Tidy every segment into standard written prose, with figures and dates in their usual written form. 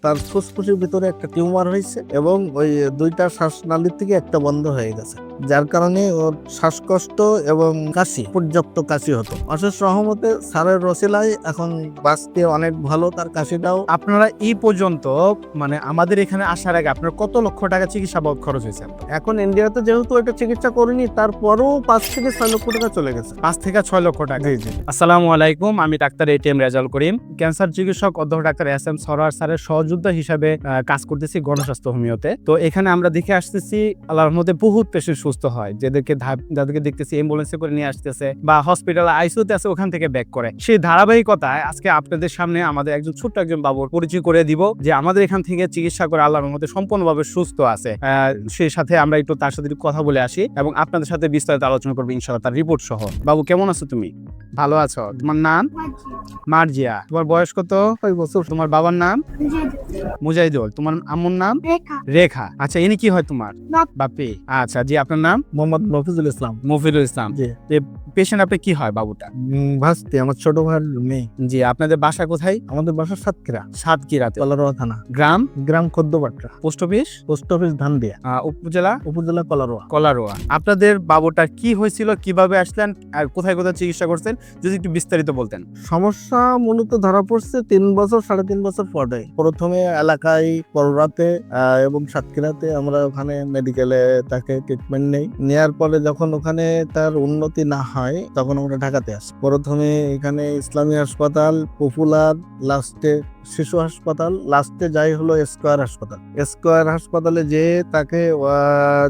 তার ফুসফুসের ভিতরে একটা টিউমার হয়েছে এবং ওই দুইটা শ্বাসনালীর থেকে একটা বন্ধ হয়ে গেছে, যার কারণে ওর শ্বাসকষ্ট এবং কাশি, পর্যাপ্ত কাশি হতো। অশেষ রহমতে স্যারের রসিলায় এখন বাঁচতে অনেক ভালো, তার কাশিটাও। আপনারা এই পর্যন্ত মানে আমাদের এখানে আসার আগে আপনার কত লক্ষ টাকা চিকিৎসা বাবদ খরচ হয়েছে? এখন ইন্ডিয়াতে যেহেতু এটা চিকিৎসা করিনি, তারপরেও 5 থেকে 6 লক্ষ টাকা চলে গেছে। 5 থেকে 6 লক্ষ টাকা। জি জি। আসসালামু আলাইকুম, আমি doctor ATM Rezaul Karim, cancer চিকিৎসক অধ্যক্ষ ডাক্তার এস এম সরোয়ার স্যারের সহযোদ্ধা হিসাবে কাজ করতেছি গণস্বাস্থ্য হোমিওতে। তো এখানে আমরা দেখে আসতেছি আল্লাহর মধ্যে বহুত পেশেন্ট সুস্থ হয়, যাদেরকে দেখতেছি অ্যাম্বুলেন্সে করে নিয়ে আসতেছে বা হসপিটালে আইসিইউতে আছে, ওখান থেকে ব্যাক করে। সেই ধারাবাহিকতায় আজকে আপনাদের সামনে আমাদের ছোট্ট একজন বাবুর পরিচয় করে দিব, যে আমাদের এখান থেকে চিকিৎসা করে আল্লাহর মধ্যে সম্পূর্ণভাবে সুস্থ আছে। সেই সাথে আমরা একটু তার সাথে একটু কথা বলে আসি এবং আপনাদের সাথে বিস্তারিত আলোচনা করবো ইনশাআল্লাহ, তার রিপোর্ট সহ। বাবু কেমন আছো তুমি? ভালো আছো? তোমার নাম? মার্জিয়া। তোমার বয়স কত? 5 বছর। তোমার বাবার নাম? মুজাহিদুল। তোমার আম্মুর নাম? রেখা। আচ্ছা, ইনি কি হয় তোমার? বাপি। আচ্ছা জি, আপনার নাম? মোহাম্মদ মফিজুল ইসলাম। মফিজুল ইসলাম। জি। পেশেন্ট আপনি কি হয় বাবুটা? ভাস্তি, আমার ছোট ভাইয়ের মেয়ে। জি। আপনাদের বাসা কোথায়? আমাদের বাসা সাতক্ষীরা, সাতক্ষীরাতে। কলারোয়া থানা। গ্রাম? গ্রাম Khaddapatta. Post office? Post office Dhandia. উপজেলা? উপজেলা কলারোয়া। কলারোয়া। আপনাদের বাবুটা কি হয়েছিল, কিভাবে আসলেন আর কোথায় কোথায় চিকিৎসা করছেন, যদি একটু বিস্তারিত বলতেন। সমস্যা মূলত ধরা পড়ছে 3 বছর 3.5 বছর পরে। প্রথমে এলাকায় পররাতে এবং সাতক্ষীরাতে আমরা ওখানে মেডিকেলে তাকে ট্রিটমেন্ট নেওয়ার পরে যখন ওখানে তার উন্নতি না হয়, তখন আমরা ঢাকাতে আসি। প্রথমে এখানে ইসলামী হাসপাতাল, পপুলার, লাস্টে শিশু হাসপাতাল, লাস্টে যাই হলো স্কয়ার হাসপাতাল। স্কয়ার হাসপাতালে যে তাকে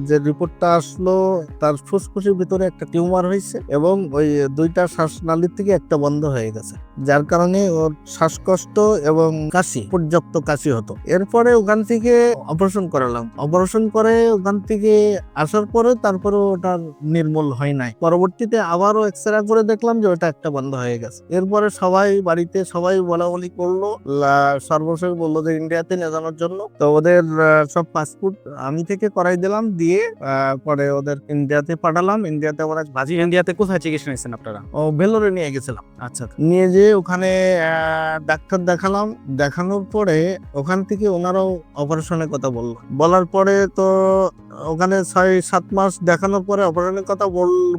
যে রিপোর্টটা আসলো, তার ফুসফুসের ভিতরে একটা টিউমার হয়েছে এবং ওই দুইটা শ্বাসনালীর থেকে একটা বন্ধ হয়ে গেছে, যার কারণে ওর শ্বাসকষ্ট এবং কাশি, পর্যাপ্ত কাশি হতো। এরপরে ওখান থেকে অপারেশন করালাম। অপারেশন করে ওখান থেকে আসার পরে তারপরে ওটা নির্মূল হয় নাই। পরবর্তীতে আবারও এক্সরে করে দেখলাম যে ওটা একটা বন্ধ হয়ে গেছে। এরপরে সবাই বাড়িতে সবাই বলাবলি করলো, সর্বশেষ বললো যে ইন্ডিয়াতে নিয়ে যাওয়ার জন্য। তো ওদের সব পাসপোর্ট আমি থেকে করাই দিলাম, দিয়ে পরে ওদের ইন্ডিয়াতে পাঠালাম। ইন্ডিয়াতে আমরা বাজি ইন্ডিয়াতে কোথায় চিকিৎসা নিয়েছেন আপনারা? ভেলোরে নিয়ে গেছিলাম। আচ্ছা। নিয়ে যেয়ে ওখানে ডাক্তার দেখালাম। দেখানোর পরে ওখান থেকে ওনারাও অপারেশনের কথা বলার পরে তো ওখানে 6-7 মাস দেখানোর পরে অপারেশনের কথা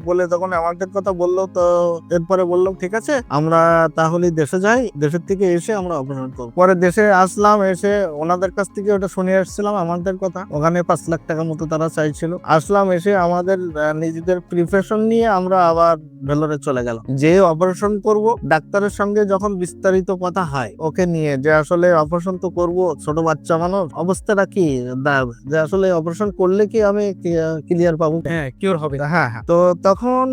বলে যখন আমাদের কথা বললো, তো এরপরে বললাম ঠিক আছে, আমরা তাহলে দেশে যাই, দেশের থেকে এসে আমরা অপারেশন করবো। পরে দেশে আসলাম, এসে ওনাদের কাছ থেকে ওটা শুনে আসছিলাম আমাদের কথা। ওখানে 5 লাখ টাকার মতো তারা চাইছিল। আসলাম, এসে আমাদের নিজেদের প্রিপারেশন নিয়ে আমরা আবার ভেলোরে চলে গেলাম। যে অপারেশন করব, ডাক্তারের সঙ্গে যখন বিস্তারিত কথা হয় ওকে নিয়ে, যে আসলে অপারেশন তো করব, ছোট বাচ্চা মানুষ, অবস্থাটা কি, যে আসলে অপারেশন করলে কি আমি ক্লিয়ার পাবো? হ্যাঁ, কিওর হবে। হ্যাঁ। তো তখন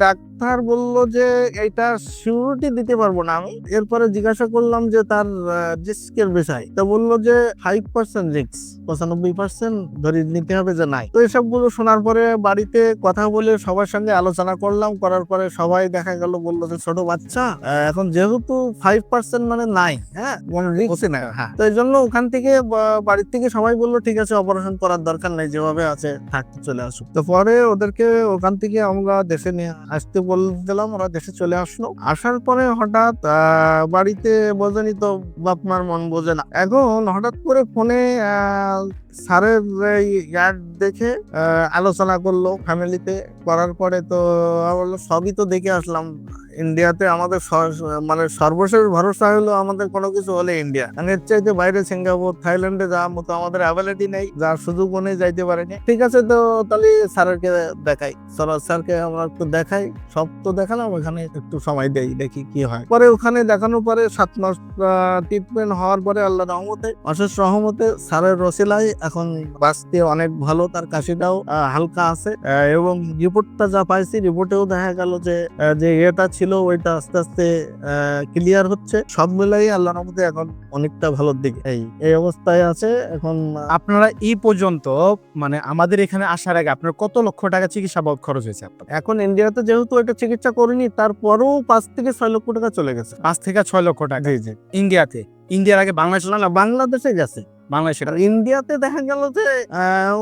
ডাক্তার বলল যে এটা সিউরিটি দিতে পারবো না আমি। এরপরে জিজ্ঞাসা করলাম যে তার রিস্কের বিষয়, তো বললো যে 5% রিস্ক, 95% ধরে নিতে হবে যে নাই। তো এসবগুলো শোনার পরে বাড়িতে কথা বলে সবার সঙ্গে আলোচনা করলাম। করার পরে সবাই দেখা গেল বললো যে ছোট বাচ্চা, এখন যেহেতু 5% মানে নাই, হ্যাঁ, মানে রিস্ক না। হ্যাঁ, তো এই জন্য ওখান থেকে বাড়ির থেকে সবাই বললো ঠিক আছে, অপারেশন করার দরকার নেই, যেভাবে আছে থাকতে চলে আসুক। তো পরে ওদেরকে ওখান থেকে আমরা দেশে নিয়ে আসতে বলছিলাম, ওরা দেশে চলে আসলো। আসার পরে হঠাৎ বাড়িতে বোঝেনি তো, বাপ মার মন বোঝে না। এখন হঠাৎ করে ফোনে স্যারের অ্যাড দেখে আলোচনা করলো ফ্যামিলিতে। করার পরে তো বললো সবই তো দেখে আসলাম। ইন্ডিয়াতে আমাদের মানে সর্বশেষ ভরসা হলো আমাদের কোনো কিছু হলে ইন্ডিয়া। এর চাইতে বাইরে সিঙ্গাপুর, থাইল্যান্ডে যাওয়ার মতো আমাদের অ্যাবিলিটি নেই, যার সুযোগ নেই, যাইতে পারেনি। ঠিক আছে, তো তাহলে স্যারকে দেখাই। স্যারকে আমরা একটু দেখাই, সব তো দেখালাম, ওখানে একটু সময় দেই, দেখি কি হয়। পরে ওখানে দেখানোর পরে 7 মাস ট্রিটমেন্ট হওয়ার পরে আল্লাহ রহমতে, অশেষ রহমতে স্যারের রসিলায় এখন বাঁচতে অনেক ভালো, তার কাশিটাও হালকা আছে। এবং রিপোর্টটা যা পাইছি, রিপোর্টেও দেখা গেল যে এটা ছিল ওইটা আস্তে আস্তে ক্লিয়ার হচ্ছে। সব মিলাই আল্লাহর রহমতে এখন অনেকটা ভালোর দিকে এই অবস্থায় আছে এখন। আপনারা এই পর্যন্ত মানে আমাদের এখানে আসার আগে আপনার কত লক্ষ টাকা চিকিৎসা বাবদ খরচ হয়েছে আপনার? এখন ইন্ডিয়াতে যেহেতু এটা চিকিৎসা করিনি, তারপরেও 5 থেকে 6 লক্ষ টাকা চলে গেছে। 5 থেকে 6 লক্ষ টাকা। জি জি। ইন্ডিয়াতে ইন্ডিয়ার আগে বাংলাদেশ না বাংলাদেশে গেছে। বাংলাদেশে। আর ইন্ডিয়াতে দেখা গেল যে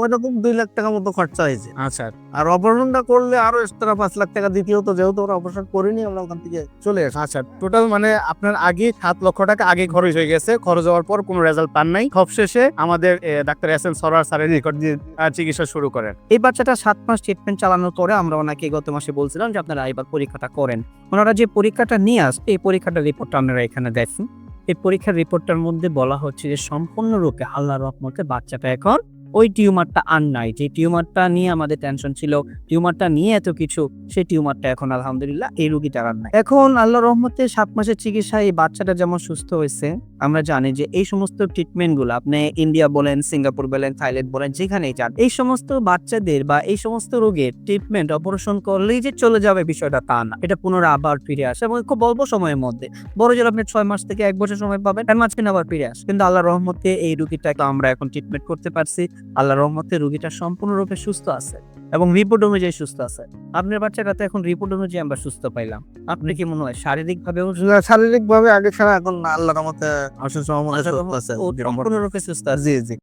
ওইরকম 2 লাখ টাকা মতো খরচা হয়েছে। আচ্ছা আর অপারেশনটা করলে আরো এক্সট্রা 5 লাখ টাকা দিতে হতো, যেহেতু ওরা অপারেশন করেনি, আমরা ওখান থেকে চলে আসি। আচ্ছা, টোটাল মানে আপনার আগে 7 লক্ষ টাকা আগে খরচ হয়ে গেছে, খরচ হওয়ার পর কোনো রেজাল্ট পান নাই, সবশেষে আমাদের ডাক্তার এস এম সরোয়ার স্যারের নিকট দিয়ে চিকিৎসা শুরু করেন। এই বাচ্চাটা 7 মাস ট্রিটমেন্ট চালানোর পরে আমরা ওনাকে গত মাসে বলছিলাম যে আপনারা এবার পরীক্ষাটা করেন। ওনারা যে পরীক্ষাটা নিয়ে আসছে, এই পরীক্ষাটার রিপোর্টটা আপনারা এখানে দেখুন। এই পরীক্ষার রিপোর্টটার মধ্যে বলা হচ্ছে যে সম্পূর্ণরূপে আল্লাহর রহমতে বাচ্চাটা এখন ওই টিউমারটা আর নাই। যে টিউমারটা নিয়ে আমাদের টেনশন ছিল, টিউমারটা নিয়ে এত কিছু, সেই টিউমারটা এখন আলহামদুলিল্লাহ এই রোগীটার আর নাই। এখন আল্লাহর রহমতে 7 মাসের চিকিৎসায় এই বাচ্চাটা যেমন সুস্থ হয়েছে, আমরা জানি যে এই সমস্ত ট্রিটমেন্টগুলো আপনি ইন্ডিয়া বলেন, সিঙ্গাপুর বলেন, থাইল্যান্ড বলেন, যেখানেই যান, এই সমস্ত বাচ্চাদের বা এই সমস্ত রোগের ট্রিটমেন্ট অপারেশন করলেই যে চলে যাবে বিষয়টা তা না। এটা পুনরায় আবার ফিরে আসে এবং খুব অল্প সময়ের মধ্যে। বড় জোর আপনি 6 মাস থেকে 1 বছর সময় পাবেন, এর মাঝখানে আবার ফিরে আসে। কিন্তু আল্লাহর রহমতে এই রোগীটাকে আমরা এখন ট্রিটমেন্ট করতে পারছি। আল্লাহর রহমতে রোগীটা সম্পূর্ণরূপে সুস্থ আছে এবং রিপোর্ট অনুযায়ী সুস্থ আছে। আপনার বাচ্চাটাতে এখন রিপোর্ট অনুযায়ী আমরা সুস্থ পাইলাম। আপনি কি মনে হয় শারীরিকভাবেও শারীরিক ভাবে আগে ছাড়া এখন আল্লাহর রহমতে অশেষ রহমতে সুস্থ আছে। সম্পূর্ণরূপে সুস্থ আছে? জি জি।